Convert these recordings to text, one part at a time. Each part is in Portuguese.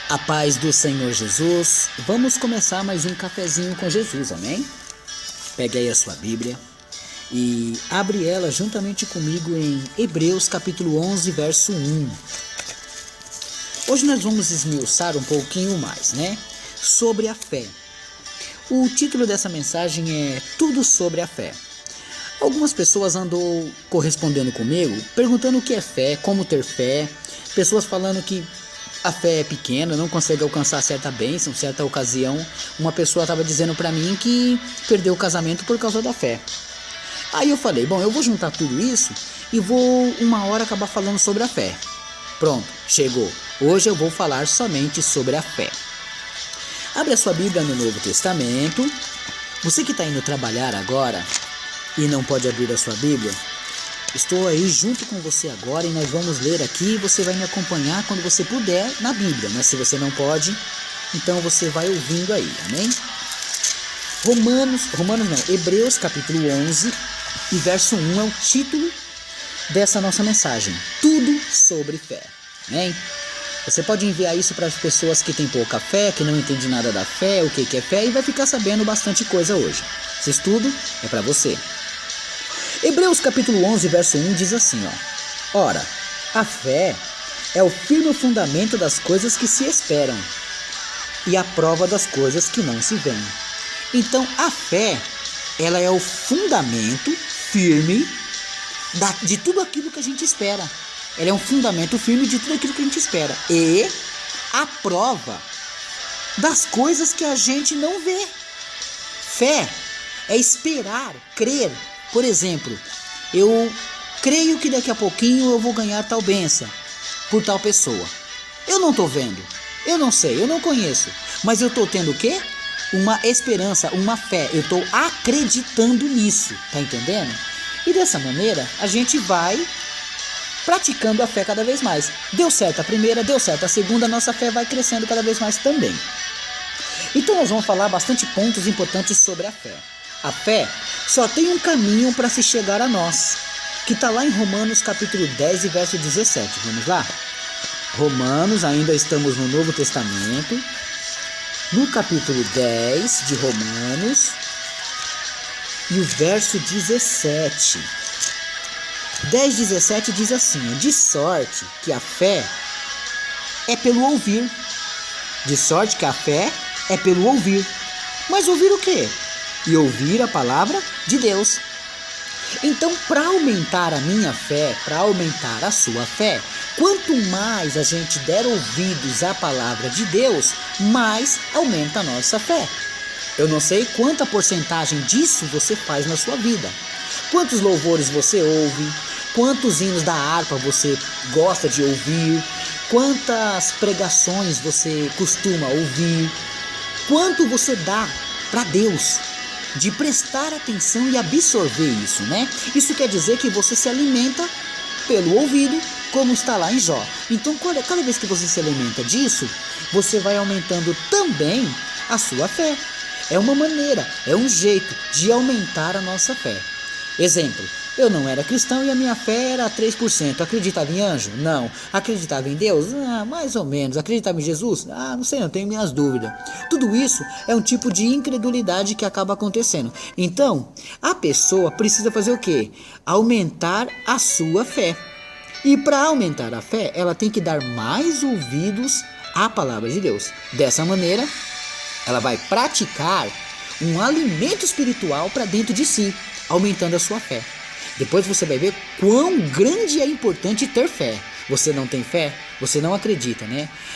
A paz do Senhor Jesus. Vamos começar mais um cafezinho com Jesus, amém? Pegue aí a sua Bíblia e abre ela juntamente comigo em Hebreus capítulo 11, verso 1. Hoje nós vamos esmiuçar um pouquinho mais, sobre a fé. O título dessa mensagem é Tudo sobre a Fé. Algumas pessoas andam correspondendo comigo, perguntando o que é fé, como ter fé, pessoas falando que a fé é pequena, não consegue alcançar certa bênção, certa ocasião. Uma pessoa estava dizendo para mim que perdeu o casamento por causa da fé. Aí eu falei, eu vou juntar tudo isso e vou uma hora acabar falando sobre a fé. Pronto, chegou. Hoje eu vou falar somente sobre a fé. Abre a sua Bíblia no Novo Testamento. Você que está indo trabalhar agora e não pode abrir a sua Bíblia, estou aí junto com você agora e nós vamos ler aqui e você vai me acompanhar quando você puder na Bíblia, mas se você não pode, então você vai ouvindo aí, amém? Hebreus capítulo 11 e verso 1 é o título dessa nossa mensagem, tudo sobre fé, amém? Você pode enviar isso para as pessoas que têm pouca fé, que não entendem nada da fé, o que é fé, e vai ficar sabendo bastante coisa hoje. Esse estudo é para você. Hebreus capítulo 11, verso 1 diz assim, Ora, a fé é o firme fundamento das coisas que se esperam e a prova das coisas que não se veem. Então, a fé, ela é o fundamento firme de tudo aquilo que a gente espera. Ela é um fundamento firme de tudo aquilo que a gente espera. E a prova das coisas que a gente não vê. Fé é esperar, crer. Por exemplo, eu creio que daqui a pouquinho eu vou ganhar tal bênção por tal pessoa. Eu não estou vendo, eu não sei, eu não conheço. Mas eu estou tendo o quê? Uma esperança, uma fé. Eu estou acreditando nisso, tá entendendo? E dessa maneira a gente vai praticando a fé cada vez mais. Deu certo a primeira, deu certo a segunda, nossa fé vai crescendo cada vez mais também. Então nós vamos falar bastante pontos importantes sobre a fé. A fé só tem um caminho para se chegar a nós, que está lá em Romanos capítulo 10 e verso 17. Vamos lá? Romanos, ainda estamos no Novo Testamento, no capítulo 10 de Romanos, e o verso 17. 10:17 diz assim, de sorte que a fé é pelo ouvir. De sorte que a fé é pelo ouvir. Mas ouvir o quê? E ouvir a palavra de Deus. Então, para aumentar a minha fé, para aumentar a sua fé, quanto mais a gente der ouvidos à palavra de Deus, mais aumenta a nossa fé. Eu não sei quanta porcentagem disso você faz na sua vida. Quantos louvores você ouve, quantos hinos da harpa você gosta de ouvir, quantas pregações você costuma ouvir, quanto você dá para Deus de prestar atenção e absorver isso, Isso quer dizer que você se alimenta pelo ouvido, como está lá em Jó. Então, cada vez que você se alimenta disso, você vai aumentando também a sua fé. É uma maneira, é um jeito de aumentar a nossa fé. Exemplo, eu não era cristão e a minha fé era 3%. Acreditava em anjo? Não. Acreditava em Deus? Mais ou menos. Acreditava em Jesus? Não sei, não tenho minhas dúvidas. Tudo isso é um tipo de incredulidade que acaba acontecendo. Então, a pessoa precisa fazer o quê? Aumentar a sua fé. E para aumentar a fé, ela tem que dar mais ouvidos à palavra de Deus. Dessa maneira, ela vai praticar um alimento espiritual para dentro de si, aumentando a sua fé. Depois você vai ver quão grande é importante ter fé. Você não tem fé? Você não acredita,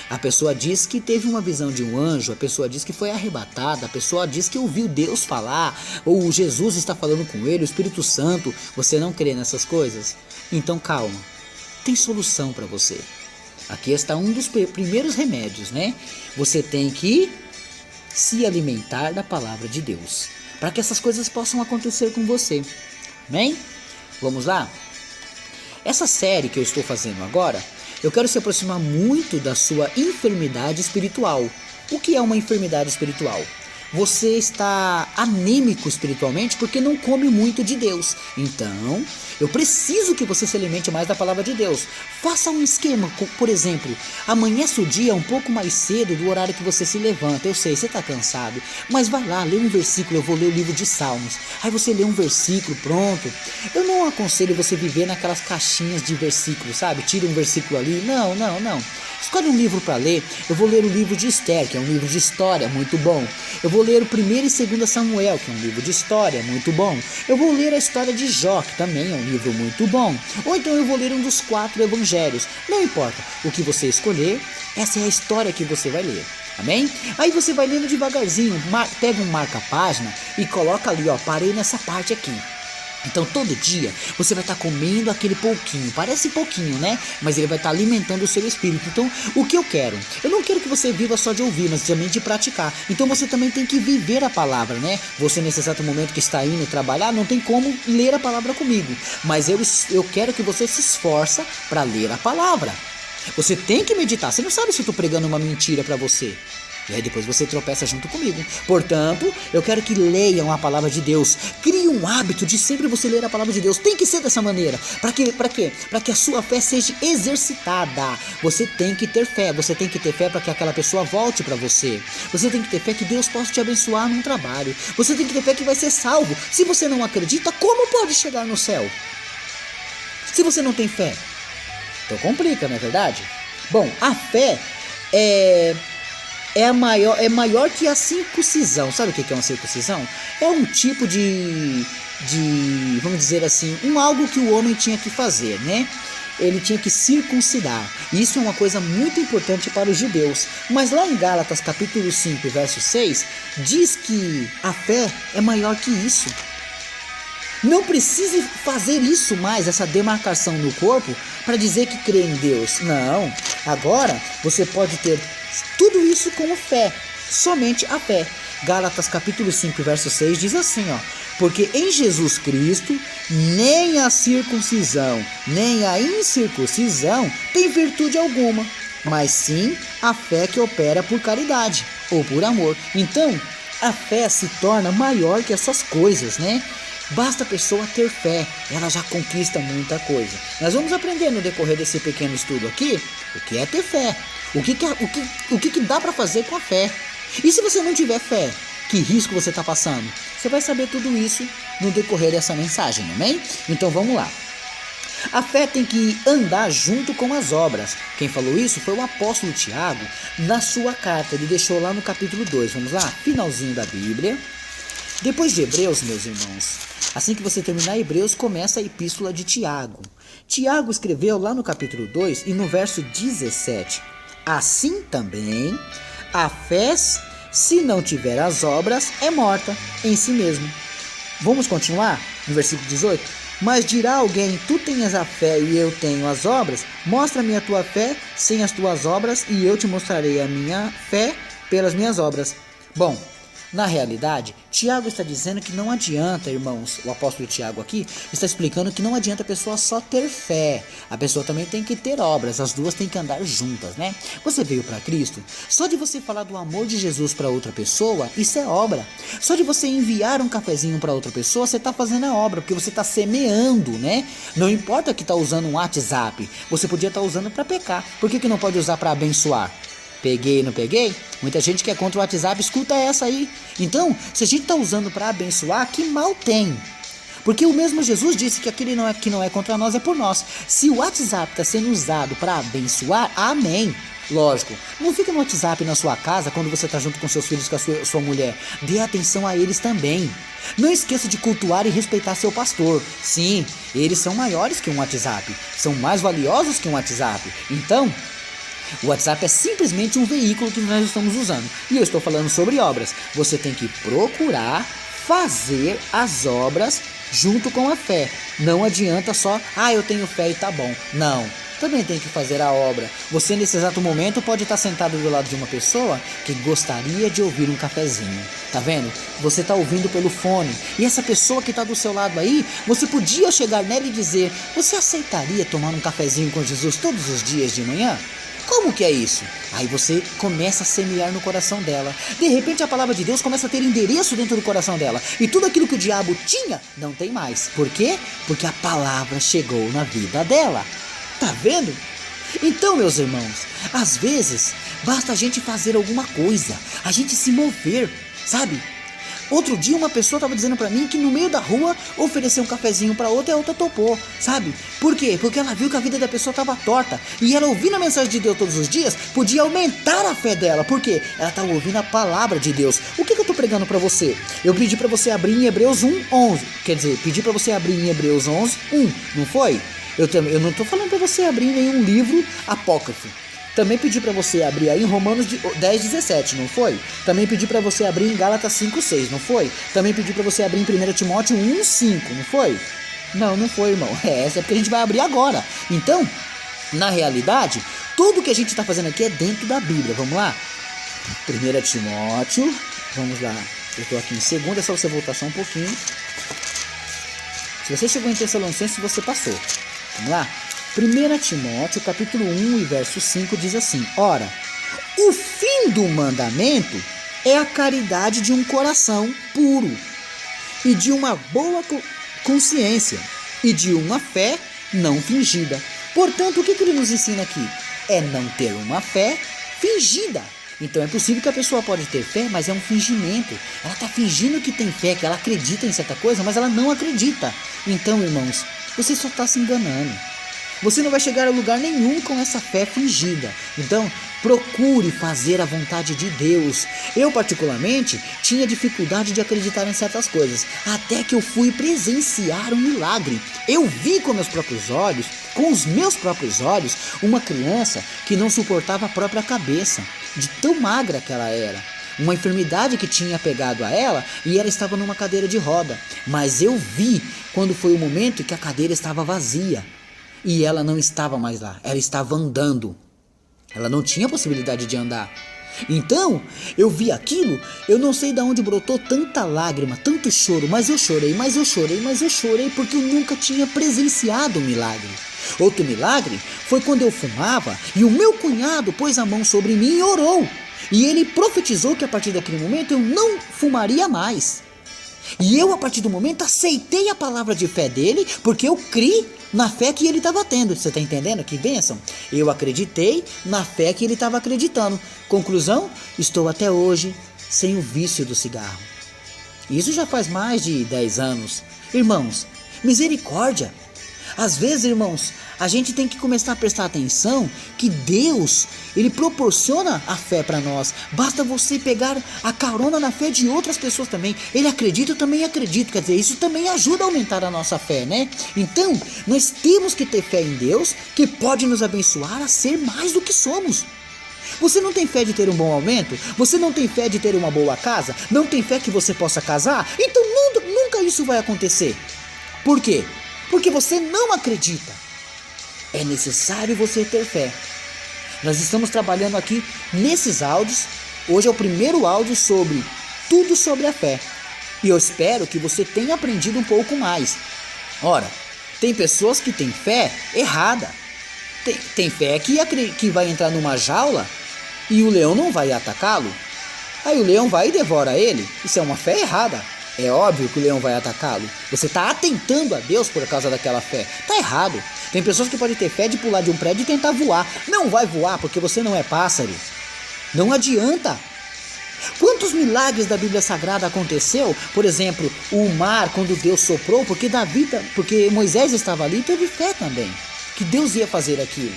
A pessoa diz que teve uma visão de um anjo, a pessoa diz que foi arrebatada, a pessoa diz que ouviu Deus falar, ou Jesus está falando com ele, o Espírito Santo. Você não crê nessas coisas? Então calma, tem solução para você. Aqui está um dos primeiros remédios, Você tem que se alimentar da palavra de Deus, para que essas coisas possam acontecer com você. Amém? Vamos lá? Essa série que eu estou fazendo agora, eu quero se aproximar muito da sua enfermidade espiritual. O que é uma enfermidade espiritual? você está anêmico espiritualmente porque não come muito de Deus. Então, eu preciso que você se alimente mais da palavra de Deus. Faça um esquema, por exemplo, amanhece o dia um pouco mais cedo do horário que você se levanta. Eu sei, você está cansado, mas vai lá, lê um versículo. Eu vou ler o livro de Salmos. Aí você lê um versículo, pronto. Eu não aconselho você viver naquelas caixinhas de versículos, sabe? Tira um versículo ali. Não. Escolhe um livro para ler. Eu vou ler o livro de Esther, que é um livro de história, muito bom. Eu vou ler o 1º e 2 Samuel, que é um livro de história, muito bom. Eu vou ler a história de Jó, que também é um livro muito bom. Ou então eu vou ler um dos 4 evangelhos. Não importa o que você escolher, essa é a história que você vai ler. Amém? Aí você vai lendo devagarzinho, pega um marca-página e coloca ali, ó, parei nessa parte aqui. Então todo dia você vai estar comendo aquele pouquinho, parece pouquinho, né? Mas ele vai estar alimentando o seu espírito. Então o que eu quero? Eu não quero que você viva só de ouvir, mas também de praticar. Então você também tem que viver a palavra, né? Você nesse exato momento que está indo trabalhar, não tem como ler a palavra comigo. Mas eu quero que você se esforça para ler a palavra. Você tem que meditar, você não sabe se eu estou pregando uma mentira para você. E aí depois você tropeça junto comigo. Portanto, eu quero que leiam a palavra de Deus. Crie um hábito de sempre você ler a palavra de Deus. Tem que ser dessa maneira. Para quê? Para que a sua fé seja exercitada. Você tem que ter fé. Você tem que ter fé para que aquela pessoa volte para você. Você tem que ter fé que Deus possa te abençoar num trabalho. Você tem que ter fé que vai ser salvo. Se você não acredita, como pode chegar no céu? Se você não tem fé. Então complica, não é verdade? Bom, a fé é maior que a circuncisão. Sabe o que é uma circuncisão? É um tipo de, vamos dizer assim, algo que o homem tinha que fazer, né? Ele tinha que circuncidar. Isso é uma coisa muito importante para os judeus. Mas lá em Gálatas capítulo 5, verso 6, diz que a fé é maior que isso. Não precise fazer isso mais, essa demarcação no corpo, para dizer que crê em Deus. Não. Agora você pode ter tudo isso com a fé, somente a fé. Gálatas capítulo 5, verso 6 diz assim, ó: porque em Jesus Cristo nem a circuncisão, nem a incircuncisão tem virtude alguma, mas sim a fé que opera por caridade ou por amor. Então, a fé se torna maior que essas coisas, né? Basta a pessoa ter fé, ela já conquista muita coisa. Nós vamos aprender no decorrer desse pequeno estudo aqui o que é ter fé, o que dá para fazer com a fé. E se você não tiver fé, que risco você está passando? Você vai saber tudo isso no decorrer dessa mensagem, amém? Então vamos lá. A fé tem que andar junto com as obras. Quem falou isso foi o apóstolo Tiago na sua carta. Ele deixou lá no capítulo 2. Vamos lá? Finalzinho da Bíblia. Depois de Hebreus, meus irmãos, assim que você terminar Hebreus, começa a epístola de Tiago. Tiago escreveu lá no capítulo 2 e no verso 17. Assim também, a fé, se não tiver as obras, é morta em si mesmo. Vamos continuar no versículo 18? Mas dirá alguém, tu tens a fé e eu tenho as obras? Mostra-me a tua fé sem as tuas obras e eu te mostrarei a minha fé pelas minhas obras. Bom, na realidade, Tiago está dizendo que não adianta, irmãos, o apóstolo Tiago aqui está explicando que não adianta a pessoa só ter fé, a pessoa também tem que ter obras, as duas têm que andar juntas, né? Você veio para Cristo, só de você falar do amor de Jesus para outra pessoa, isso é obra. Só de você enviar um cafezinho para outra pessoa, você está fazendo a obra, porque você está semeando, né? Não importa que está usando um WhatsApp, você podia estar usando para pecar, por que não pode usar para abençoar? Peguei, não peguei? Muita gente que é contra o WhatsApp escuta essa aí. Então, se a gente está usando para abençoar, que mal tem? Porque o mesmo Jesus disse que aquele que não é contra nós é por nós. Se o WhatsApp está sendo usado para abençoar, amém. Lógico, não fica no WhatsApp na sua casa quando você está junto com seus filhos, com a sua mulher. Dê atenção a eles também. Não esqueça de cultuar e respeitar seu pastor. Sim, eles são maiores que um WhatsApp. São mais valiosos que um WhatsApp. Então, o WhatsApp é simplesmente um veículo que nós estamos usando. E eu estou falando sobre obras. Você tem que procurar fazer as obras junto com a fé. Não adianta só, eu tenho fé e tá bom. Não, também tem que fazer a obra. Você nesse exato momento pode estar sentado do lado de uma pessoa que gostaria de ouvir um cafezinho. Tá vendo? Você está ouvindo pelo fone. E essa pessoa que está do seu lado aí, você podia chegar nela e dizer, você aceitaria tomar um cafezinho com Jesus todos os dias de manhã? Como que é isso? Aí você começa a semear no coração dela. De repente a palavra de Deus começa a ter endereço dentro do coração dela. E tudo aquilo que o diabo tinha, não tem mais. Por quê? Porque a palavra chegou na vida dela. Tá vendo? Então, meus irmãos, às vezes basta a gente fazer alguma coisa, a gente se mover, sabe? Outro dia uma pessoa estava dizendo para mim que no meio da rua ofereceu um cafezinho para outra e a outra topou, sabe? Por quê? Porque ela viu que a vida da pessoa estava torta e ela ouvindo a mensagem de Deus todos os dias podia aumentar a fé dela. Por quê? Ela estava ouvindo a palavra de Deus. O que eu estou pregando para você? Eu pedi para você abrir em Hebreus 1:11. Quer dizer, pedi para você abrir em Hebreus 11:1, não foi? Eu não estou falando para você abrir em nenhum livro apócrifo. Também pedi para você abrir aí em Romanos 10:17, não foi? Também pedi para você abrir em Gálatas 5:6, não foi? Também pedi para você abrir em 1 Timóteo 1:5, não foi? Não foi, irmão. Essa é porque a gente vai abrir agora. Então, na realidade, tudo que a gente está fazendo aqui é dentro da Bíblia. Vamos lá? 1 Timóteo, vamos lá. Eu estou aqui em 2, é só você voltar só um pouquinho. Se você chegou em Tessalonicenses, você passou. Vamos lá? 1 Timóteo, capítulo 1 e verso 5 diz assim: Ora, o fim do mandamento é a caridade de um coração puro e de uma boa consciência e de uma fé não fingida. Portanto, o que ele nos ensina aqui? É não ter uma fé fingida. Então é possível que a pessoa pode ter fé, mas é um fingimento. Ela está fingindo que tem fé, que ela acredita em certa coisa, mas ela não acredita. Então, irmãos, você só está se enganando. Você não vai chegar a lugar nenhum com essa fé fingida. Então, procure fazer a vontade de Deus. Eu, particularmente, tinha dificuldade de acreditar em certas coisas, até que eu fui presenciar um milagre. Eu vi com os meus próprios olhos, uma criança que não suportava a própria cabeça, de tão magra que ela era. Uma enfermidade que tinha pegado a ela e ela estava numa cadeira de roda. Mas eu vi quando foi o momento que a cadeira estava vazia. E ela não estava mais lá, ela estava andando. Ela não tinha possibilidade de andar. Então, eu vi aquilo, eu não sei de onde brotou tanta lágrima, tanto choro, mas eu chorei, porque eu nunca tinha presenciado um milagre. Outro milagre foi quando eu fumava e o meu cunhado pôs a mão sobre mim e orou. E ele profetizou que a partir daquele momento eu não fumaria mais. E eu, a partir do momento, aceitei a palavra de fé dele, porque eu criei na fé que ele estava tendo. Você está entendendo? Que bênção? Eu acreditei na fé que ele estava acreditando. Conclusão? Estou até hoje sem o vício do cigarro. Isso já faz mais de 10 anos. Irmãos, misericórdia. Às vezes, irmãos, a gente tem que começar a prestar atenção que Deus, Ele proporciona a fé para nós. Basta você pegar a carona na fé de outras pessoas também. Ele acredita, eu também acredito. Quer dizer, isso também ajuda a aumentar a nossa fé, né? Então, nós temos que ter fé em Deus, que pode nos abençoar a ser mais do que somos. Você não tem fé de ter um bom aumento? Você não tem fé de ter uma boa casa? Não tem fé que você possa casar? Então nunca isso vai acontecer. Por quê? Porque você não acredita. É necessário você ter fé. Nós estamos trabalhando aqui nesses áudios. Hoje é o primeiro áudio sobre tudo sobre a fé. E eu espero que você tenha aprendido um pouco mais. Ora, tem pessoas que têm fé errada. Tem fé que vai entrar numa jaula e o leão não vai atacá-lo. Aí o leão vai e devora ele. Isso é uma fé errada. É óbvio que o leão vai atacá-lo. Você está atentando a Deus por causa daquela fé. Está errado. Tem pessoas que podem ter fé de pular de um prédio e tentar voar. Não vai voar porque você não é pássaro. Não adianta. Quantos milagres da Bíblia Sagrada aconteceu? Por exemplo, o mar quando Deus soprou, porque Moisés estava ali e teve fé também, que Deus ia fazer aquilo.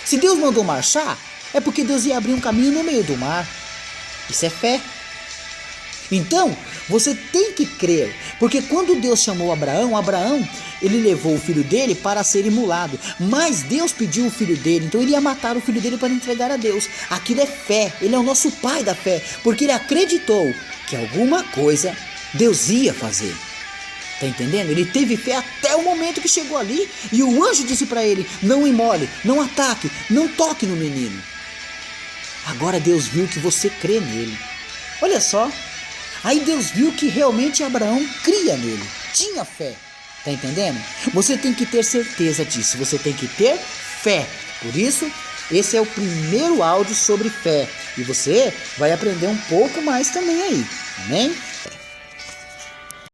Se Deus mandou marchar, é porque Deus ia abrir um caminho no meio do mar. Isso é fé. Então, você tem que crer, porque quando Deus chamou Abraão, ele levou o filho dele para ser imolado, mas Deus pediu o filho dele, então ele ia matar o filho dele para entregar a Deus. Aquilo é fé, ele é o nosso pai da fé, porque ele acreditou que alguma coisa Deus ia fazer. Tá entendendo? Ele teve fé até o momento que chegou ali e o anjo disse para ele: não imole, não ataque, não toque no menino. Agora Deus viu que você crê nele. Olha só. Aí Deus viu que realmente Abraão cria nele, tinha fé, tá entendendo? Você tem que ter certeza disso, você tem que ter fé. Por isso, esse é o primeiro áudio sobre fé. E você vai aprender um pouco mais também aí. Amém?